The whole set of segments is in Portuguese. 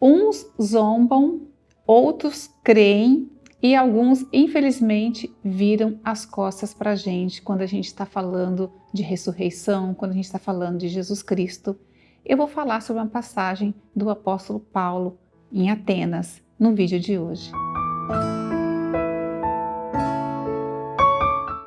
Uns zombam, outros creem e alguns, infelizmente, viram as costas para a gente quando a gente está falando de ressurreição, quando a gente está falando de Jesus Cristo. Eu vou falar sobre uma passagem do apóstolo Paulo em Atenas, no vídeo de hoje.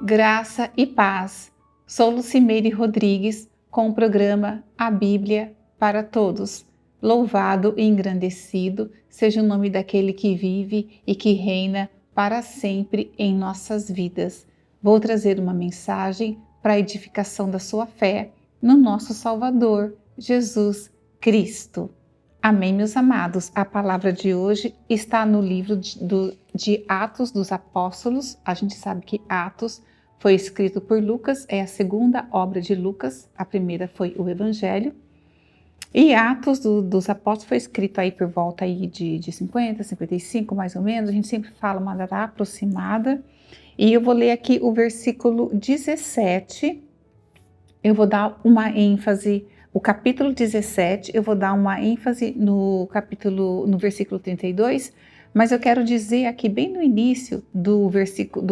Graça e paz. Sou Lucimeire Rodrigues com o programa A Bíblia para Todos. Louvado e engrandecido seja o nome daquele que vive e que reina para sempre em nossas vidas. Vou trazer uma mensagem para a edificação da sua fé no nosso Salvador, Jesus Cristo. Amém, meus amados. A palavra de hoje está no livro de Atos dos Apóstolos. A gente sabe que Atos foi escrito por Lucas, é a segunda obra de Lucas. A primeira foi o Evangelho. E Atos dos Apóstolos foi escrito aí por volta aí de 50, 55 mais ou menos. A gente sempre fala uma data aproximada. E eu vou ler aqui o versículo 17. Eu vou dar uma ênfase, o capítulo 17, eu vou dar uma ênfase no versículo 32, mas eu quero dizer aqui bem no início do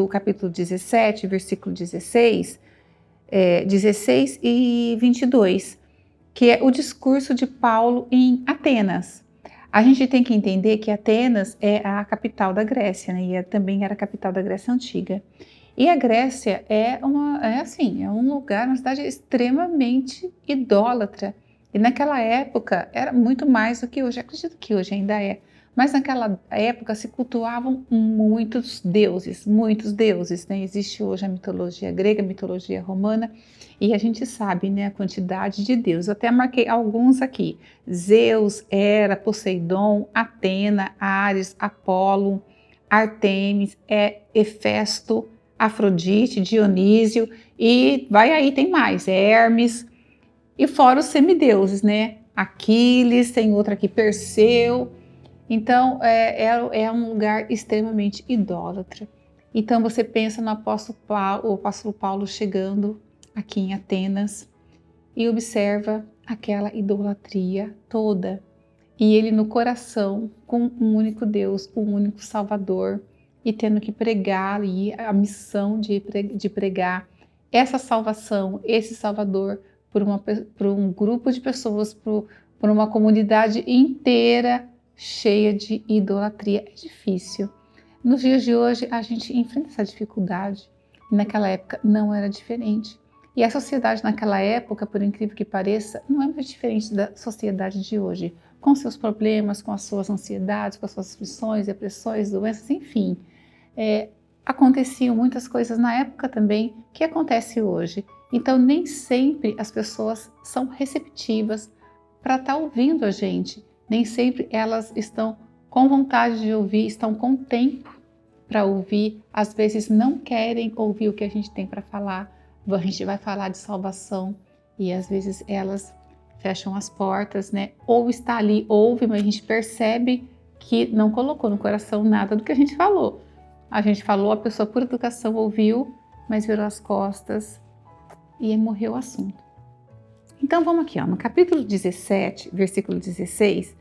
capítulo 17, versículo 16 e 22, que é o discurso de Paulo em Atenas. A gente tem que entender que Atenas é a capital da Grécia, né? E também era a capital da Grécia Antiga. E a Grécia é um lugar, uma cidade extremamente idólatra. E naquela época era muito mais do que hoje, acredito que hoje ainda é. Mas naquela época se cultuavam muitos deuses, né? Existe hoje a mitologia grega, a mitologia romana, e a gente sabe, né, a quantidade de deuses. Eu até marquei alguns aqui: Zeus, Hera, Poseidon, Atena, Ares, Apolo, Artemis, Hefesto, Afrodite, Dionísio, e vai aí, tem mais, Hermes, e fora os semideuses, né? Aquiles, tem outro aqui, Perseu. Então, é um lugar extremamente idólatra. Então, você pensa no o apóstolo Paulo chegando aqui em Atenas e observa aquela idolatria toda. E ele no coração, com um único Deus, um único Salvador, e tendo que pregar ali a missão de pregar essa salvação, esse Salvador, por um grupo de pessoas, por uma comunidade inteira cheia de idolatria. É difícil. Nos dias de hoje, a gente enfrenta essa dificuldade. Naquela época não era diferente. E a sociedade naquela época, por incrível que pareça, não é muito diferente da sociedade de hoje, com seus problemas, com as suas ansiedades, com as suas aflições, depressões, doenças, enfim. Aconteciam muitas coisas na época também que acontece hoje. Então, nem sempre as pessoas são receptivas para estar ouvindo a gente. Nem sempre elas estão com vontade de ouvir, estão com tempo para ouvir. Às vezes não querem ouvir o que a gente tem para falar. A gente vai falar de salvação e às vezes elas fecham as portas, né? Ou está ali, ouve, mas a gente percebe que não colocou no coração nada do que a gente falou. A gente falou, a pessoa por educação ouviu, mas virou as costas e morreu o assunto. Então vamos aqui, no capítulo 17, versículo 16,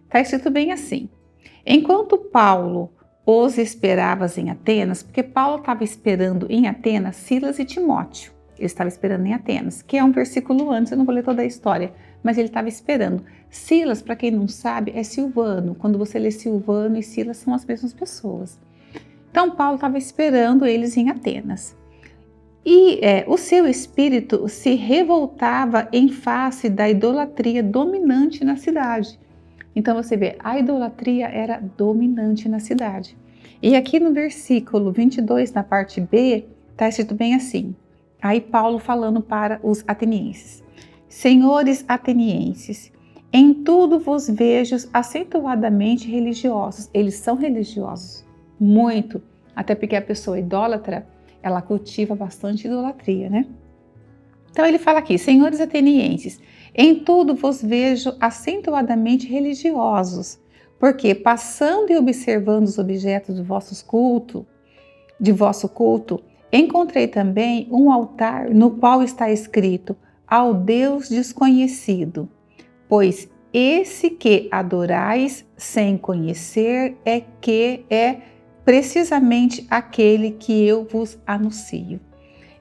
está escrito bem assim: enquanto Paulo os esperava em Atenas, porque Paulo estava esperando em Atenas Silas e Timóteo. Ele estava esperando em Atenas, que é um versículo antes, eu não vou ler toda a história, mas ele estava esperando. Silas, para quem não sabe, é Silvano. Quando você lê Silvano e Silas, são as mesmas pessoas. Então Paulo estava esperando eles em Atenas. E o seu espírito se revoltava em face da idolatria dominante na cidade. Então você vê, a idolatria era dominante na cidade. E aqui no versículo 22, na parte B, está escrito bem assim. Aí Paulo falando para os atenienses: senhores atenienses, em tudo vos vejo acentuadamente religiosos. Eles são religiosos, muito, até porque a pessoa idólatra, ela cultiva bastante idolatria, né? Então ele fala aqui: senhores atenienses, em tudo vos vejo acentuadamente religiosos, porque passando e observando os objetos de vosso culto, encontrei também um altar no qual está escrito: ao Deus desconhecido. Pois esse que adorais sem conhecer é precisamente aquele que eu vos anuncio.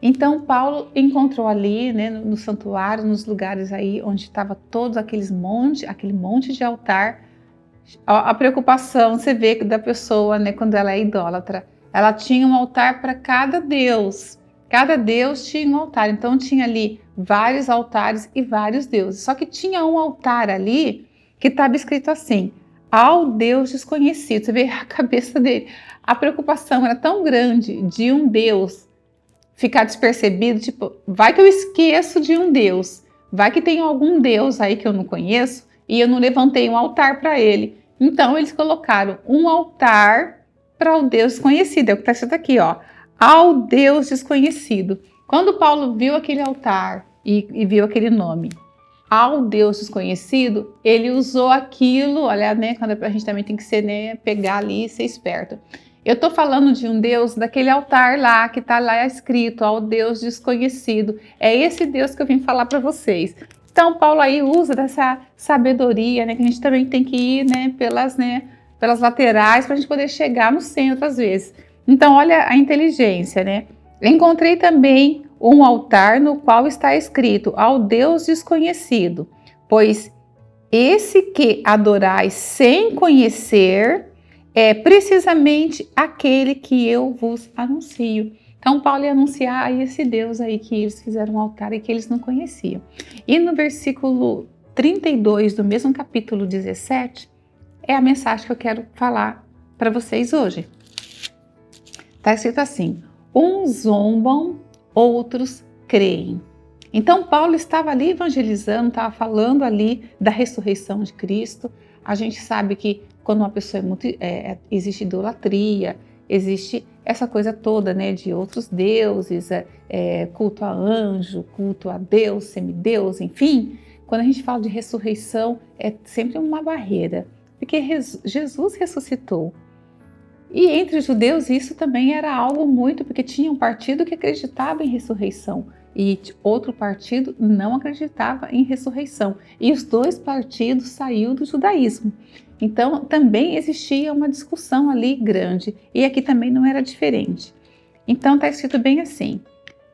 Então Paulo encontrou ali, né, no santuário, nos lugares aí onde estava todos aquele monte de altar. A preocupação, você vê da pessoa, né, quando ela é idólatra, ela tinha um altar para cada deus tinha um altar, então tinha ali vários altares e vários deuses, só que tinha um altar ali que estava escrito assim, ao Deus desconhecido. Você vê a cabeça dele, a preocupação era tão grande de um Deus ficar despercebido, tipo, vai que eu esqueço de um Deus, vai que tem algum Deus aí que eu não conheço e eu não levantei um altar para ele. Então eles colocaram um altar para o Deus desconhecido, é o que está escrito aqui, ó, ao Deus desconhecido. Quando Paulo viu aquele altar e viu aquele nome, ao Deus desconhecido, ele usou aquilo, olha, né, quando a gente também tem que ser, né, pegar ali e ser esperto. Eu estou falando de um Deus daquele altar lá, que está lá escrito, ao Deus desconhecido. É esse Deus que eu vim falar para vocês. Então, Paulo aí usa dessa sabedoria, né, que a gente também tem que ir, né, pelas laterais, para a gente poder chegar no centro às vezes. Então, olha a inteligência, né? Encontrei também um altar no qual está escrito, ao Deus desconhecido, pois esse que adorais sem conhecer é precisamente aquele que eu vos anuncio. Então Paulo ia anunciar a esse Deus aí que eles fizeram um altar e que eles não conheciam. E no versículo 32 do mesmo capítulo 17, é a mensagem que eu quero falar para vocês hoje. Está escrito assim, uns zombam, outros creem. Então Paulo estava ali evangelizando, estava falando ali da ressurreição de Cristo. A gente sabe que quando uma pessoa existe idolatria, existe essa coisa toda, né, de outros deuses, culto a anjo, culto a Deus, semideus, enfim. Quando a gente fala de ressurreição, é sempre uma barreira, porque Jesus ressuscitou. E entre os judeus isso também era algo muito, porque tinha um partido que acreditava em ressurreição e outro partido não acreditava em ressurreição. E os dois partidos saíram do judaísmo. Então também existia uma discussão ali grande e aqui também não era diferente. Então está escrito bem assim,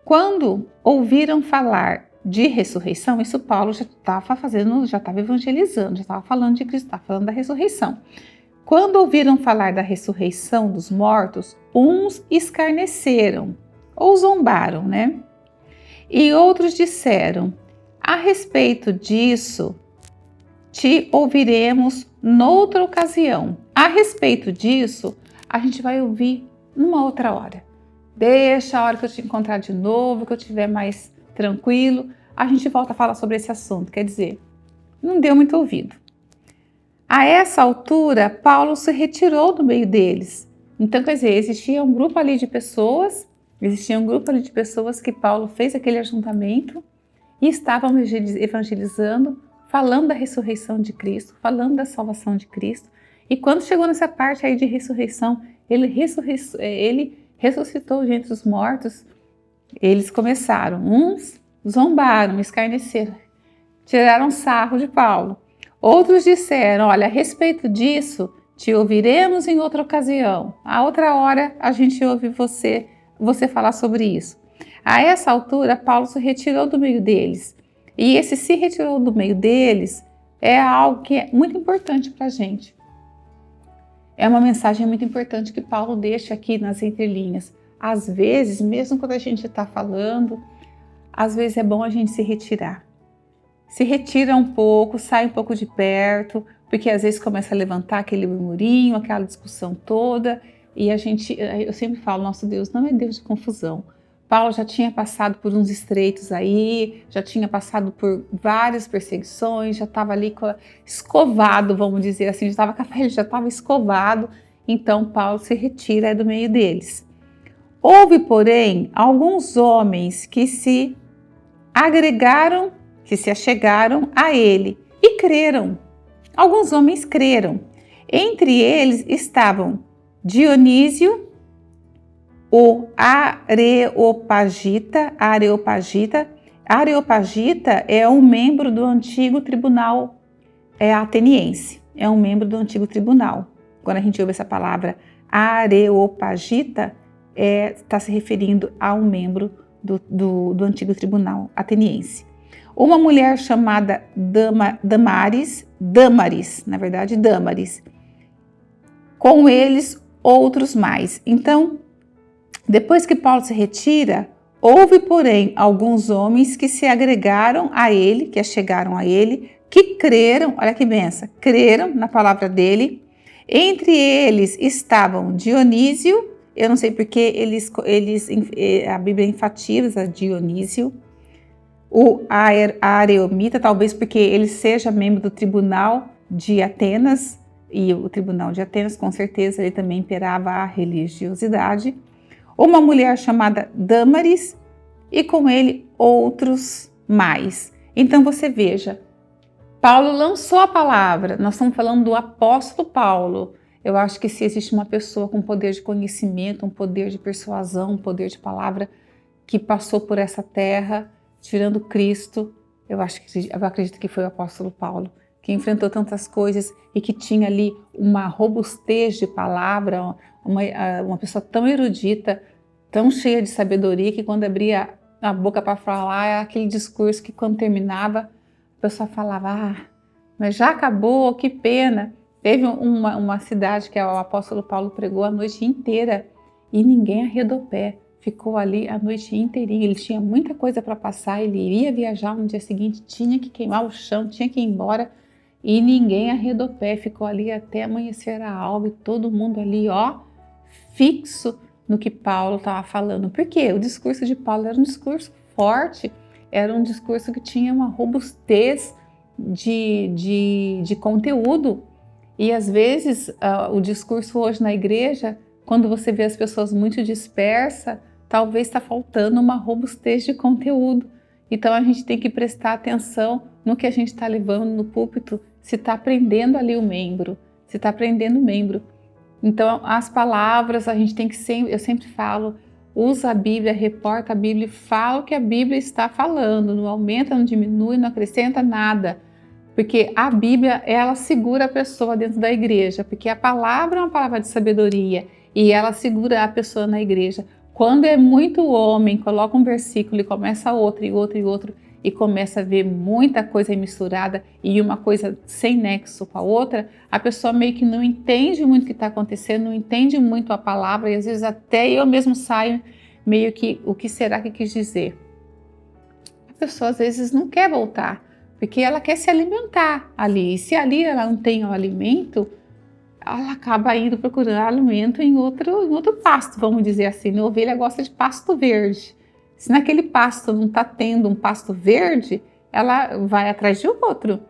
quando ouviram falar de ressurreição, isso Paulo já estava evangelizando, já estava falando de Cristo, estava falando da ressurreição. Quando ouviram falar da ressurreição dos mortos, uns escarneceram ou zombaram, né? E outros disseram, a respeito disso, te ouviremos noutra ocasião. A respeito disso, a gente vai ouvir numa outra hora. Deixa a hora que eu te encontrar de novo, que eu estiver mais tranquilo, a gente volta a falar sobre esse assunto. Quer dizer, não deu muito ouvido. A essa altura, Paulo se retirou do meio deles. Então, quer dizer, existia um grupo ali de pessoas que Paulo fez aquele ajuntamento e estavam evangelizando, falando da ressurreição de Cristo, falando da salvação de Cristo. E quando chegou nessa parte aí de ressurreição, ele ressuscitou de entre os mortos, eles começaram, uns zombaram, escarneceram, tiraram sarro de Paulo. Outros disseram, olha, a respeito disso, te ouviremos em outra ocasião. A outra hora a gente ouve você falar sobre isso. A essa altura, Paulo se retirou do meio deles. E esse se retirou do meio deles é algo que é muito importante para a gente. É uma mensagem muito importante que Paulo deixa aqui nas entrelinhas. Às vezes, mesmo quando a gente está falando, às vezes é bom a gente se retirar. Se retira um pouco, sai um pouco de perto, porque às vezes começa a levantar aquele murmurinho, aquela discussão toda, e eu sempre falo, nosso Deus não é Deus de confusão. Paulo já tinha passado por uns estreitos aí, já tinha passado por várias perseguições, já estava ali escovado, vamos dizer assim, já estava escovado, então Paulo se retira do meio deles. Houve, porém, alguns homens que se achegaram a ele e creram. Alguns homens creram. Entre eles estavam Dionísio, o Areopagita. Areopagita é um membro do antigo tribunal é ateniense, é um membro do antigo tribunal. Quando a gente ouve essa palavra Areopagita, está se referindo a um membro do antigo tribunal ateniense. Uma mulher chamada Damaris, com eles outros mais. Então, depois que Paulo se retira, houve, porém, alguns homens que se agregaram a ele, que chegaram a ele, que creram, olha que benção, creram na palavra dele. Entre eles estavam Dionísio, eu não sei porque a Bíblia enfatiza Dionísio, o Areomita, talvez porque ele seja membro do tribunal de Atenas, e o tribunal de Atenas, com certeza, ele também imperava a religiosidade. Uma mulher chamada Damaris e com ele outros mais. Então você veja, Paulo lançou a palavra, nós estamos falando do apóstolo Paulo. Eu acho que se existe uma pessoa com poder de conhecimento, um poder de persuasão, um poder de palavra que passou por essa terra, tirando Cristo, eu acredito que foi o apóstolo Paulo, que enfrentou tantas coisas e que tinha ali uma robustez de palavra, uma pessoa tão erudita, tão cheia de sabedoria, que quando abria a boca para falar, aquele discurso que quando terminava, a pessoa falava, mas já acabou, que pena. Teve uma cidade que o apóstolo Paulo pregou a noite inteira e ninguém arredou pé. Ficou ali a noite inteirinha, ele tinha muita coisa para passar, ele ia viajar no dia seguinte, tinha que queimar o chão, tinha que ir embora e ninguém arredou pé, ficou ali até amanhecer a alva e todo mundo ali, fixo no que Paulo estava falando. Por quê? O discurso de Paulo era um discurso forte, era um discurso que tinha uma robustez de conteúdo. E às vezes o discurso hoje na igreja, quando você vê as pessoas muito dispersas, talvez está faltando uma robustez de conteúdo. Então a gente tem que prestar atenção no que a gente está levando no púlpito, se está aprendendo ali o membro, se está aprendendo o membro. Então as palavras a gente tem que eu sempre falo, usa a Bíblia, reporta a Bíblia, fala o que a Bíblia está falando, não aumenta, não diminui, não acrescenta nada. Porque a Bíblia, ela segura a pessoa dentro da igreja, porque a palavra é uma palavra de sabedoria e ela segura a pessoa na igreja. Quando é muito homem, coloca um versículo e começa outro, e outro, e outro, e começa a ver muita coisa misturada e uma coisa sem nexo com a outra, a pessoa meio que não entende muito o que está acontecendo, não entende muito a palavra, e às vezes até eu mesmo saio meio que, o que será que quis dizer? A pessoa às vezes não quer voltar, porque ela quer se alimentar ali, e se ali ela não tem o alimento, ela acaba indo procurar alimento em outro pasto, vamos dizer assim. A ovelha gosta de pasto verde. Se naquele pasto não está tendo um pasto verde, ela vai atrás de outro.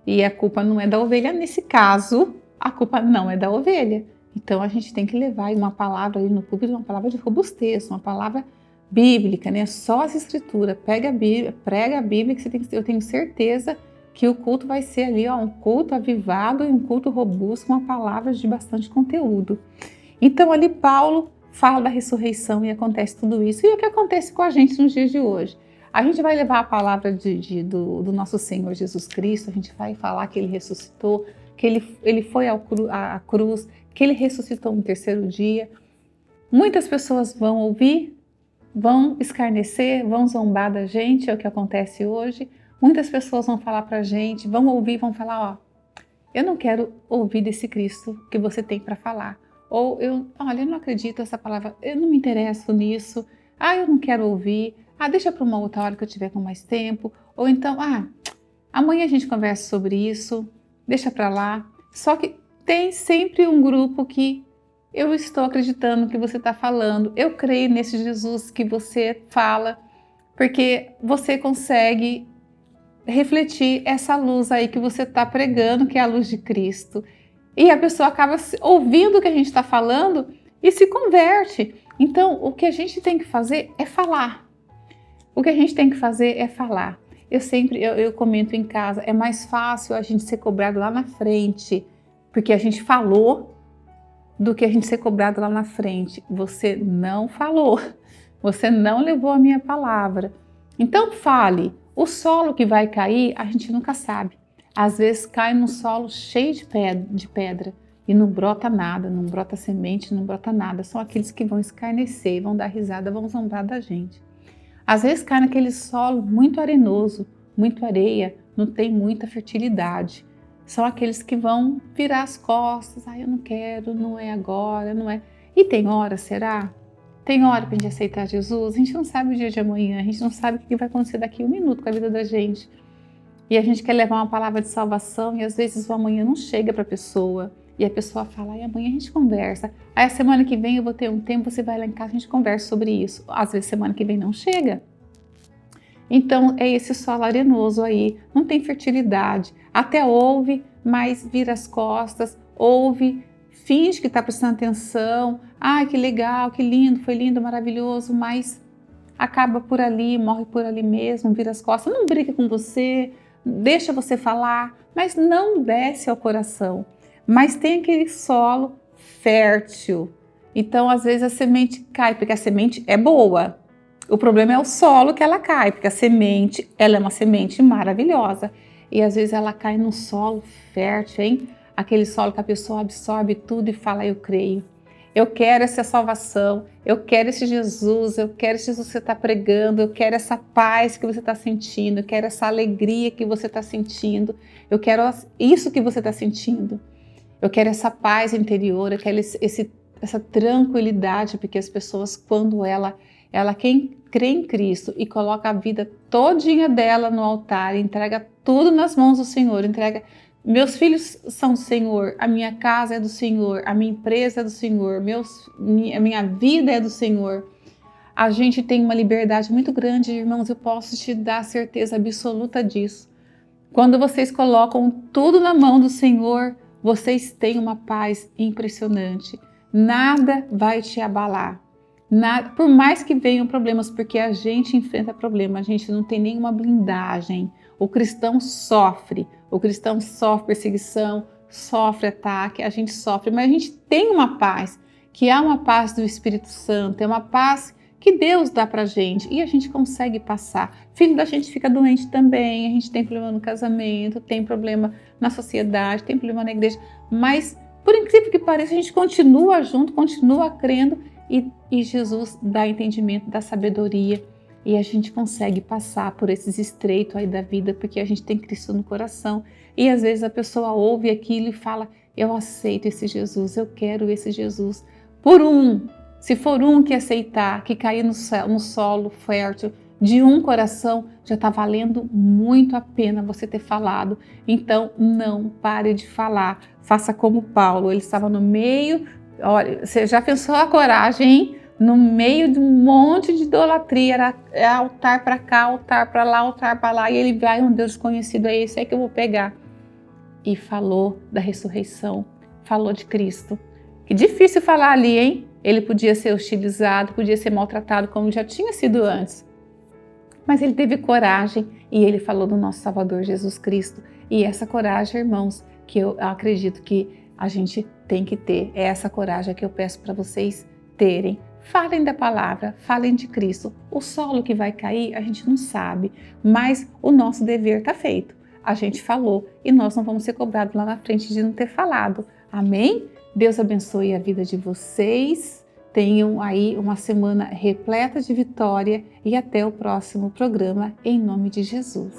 E a culpa não é da ovelha nesse caso, a culpa não é da ovelha. Então a gente tem que levar uma palavra ali no púlpito, uma palavra de robustez, uma palavra bíblica, né? Só as escrituras, pega a Bíblia, prega a Bíblia, que eu tenho certeza que o culto vai ser ali, um culto avivado e um culto robusto, com uma palavra de bastante conteúdo. Então ali Paulo fala da ressurreição e acontece tudo isso. E o que acontece com a gente nos dias de hoje? A gente vai levar a palavra do nosso Senhor Jesus Cristo, a gente vai falar que Ele ressuscitou, que Ele foi à cruz, que Ele ressuscitou no terceiro dia. Muitas pessoas vão ouvir, vão escarnecer, vão zombar da gente, é o que acontece hoje. Muitas pessoas vão falar pra gente, vão ouvir, vão falar, eu não quero ouvir desse Cristo que você tem para falar. Ou eu não acredito nessa palavra, eu não me interesso nisso, eu não quero ouvir, deixa para uma outra hora que eu tiver com mais tempo. Ou então, amanhã a gente conversa sobre isso, deixa para lá. Só que tem sempre um grupo que eu estou acreditando no que você está falando, eu creio nesse Jesus que você fala, porque você consegue refletir essa luz aí que você está pregando, que é a luz de Cristo. E a pessoa acaba ouvindo o que a gente está falando e se converte. Então, o que a gente tem que fazer é falar. O que a gente tem que fazer é falar. Eu comento em casa, é mais fácil a gente ser cobrado lá na frente, porque a gente falou, do que a gente ser cobrado lá na frente. Você não falou, você não levou a minha palavra. Então fale. O solo que vai cair, a gente nunca sabe. Às vezes cai num solo cheio de pedra e não brota nada, não brota semente, não brota nada. São aqueles que vão escarnecer, vão dar risada, vão zombar da gente. Às vezes cai naquele solo muito arenoso, muito areia, não tem muita fertilidade. São aqueles que vão virar as costas, eu não quero, não é agora, não é. E tem hora, será? Tem hora para a gente aceitar Jesus? A gente não sabe o dia de amanhã, a gente não sabe o que vai acontecer daqui a um minuto com a vida da gente. E a gente quer levar uma palavra de salvação e às vezes o amanhã não chega para a pessoa. E a pessoa fala, amanhã a gente conversa. Aí a semana que vem eu vou ter um tempo, você vai lá em casa, a gente conversa sobre isso. Às vezes semana que vem não chega. Então é esse solo arenoso aí, não tem fertilidade. Até ouve, mas vira as costas, ouve, finge que está prestando atenção. Ai, que legal, que lindo, foi lindo, maravilhoso, mas acaba por ali, morre por ali mesmo, vira as costas, não briga com você, deixa você falar, mas não desce ao coração. Mas tem aquele solo fértil. Então, às vezes a semente cai, porque a semente é boa. O problema é o solo que ela cai, porque a semente, ela é uma semente maravilhosa. E às vezes ela cai num solo fértil, hein? Aquele solo que a pessoa absorve tudo e fala, eu creio. Eu quero essa salvação, eu quero esse Jesus, eu quero esse Jesus que você está pregando, eu quero essa paz que você está sentindo, eu quero essa alegria que você está sentindo, eu quero isso que você está sentindo. Eu quero essa paz interior, eu quero essa tranquilidade, porque as pessoas, quando quem crê em Cristo e coloca a vida todinha dela no altar, entrega tudo nas mãos do Senhor, entrega, meus filhos são do Senhor, a minha casa é do Senhor, a minha empresa é do Senhor, a minha vida é do Senhor. A gente tem uma liberdade muito grande, irmãos, eu posso te dar certeza absoluta disso. Quando vocês colocam tudo na mão do Senhor, vocês têm uma paz impressionante. Nada vai te abalar. Nada, por mais que venham problemas, porque a gente enfrenta problemas, a gente não tem nenhuma blindagem. O cristão sofre perseguição, sofre ataque, a gente sofre, mas a gente tem uma paz, que é uma paz do Espírito Santo, é uma paz que Deus dá pra gente e a gente consegue passar. Filho da gente fica doente também, a gente tem problema no casamento, tem problema na sociedade, tem problema na igreja, mas por incrível que pareça, a gente continua junto, continua crendo e Jesus dá entendimento, dá sabedoria e a gente consegue passar por esses estreitos aí da vida porque a gente tem Cristo no coração e às vezes a pessoa ouve aquilo e fala, eu aceito esse Jesus, eu quero esse Jesus. Se for um que aceitar, que cair no solo fértil de um coração, já está valendo muito a pena você ter falado. Então, não pare de falar. Faça como Paulo, ele estava no meio, olha, você já pensou a coragem, hein? No meio de um monte de idolatria, era altar para cá, altar para lá, altar para lá, e ele vai, um Deus desconhecido, é esse aí que eu vou pegar. E falou da ressurreição, falou de Cristo. Que difícil falar ali, hein? Ele podia ser hostilizado, podia ser maltratado como já tinha sido antes. Mas ele teve coragem e ele falou do nosso Salvador Jesus Cristo. E essa coragem, irmãos, que eu acredito que a gente tem que ter. É essa coragem que eu peço para vocês terem. Falem da palavra, falem de Cristo. O solo que vai cair, a gente não sabe, mas o nosso dever está feito. A gente falou e nós não vamos ser cobrados lá na frente de não ter falado. Amém? Deus abençoe a vida de vocês. Tenham aí uma semana repleta de vitória e até o próximo programa, em nome de Jesus.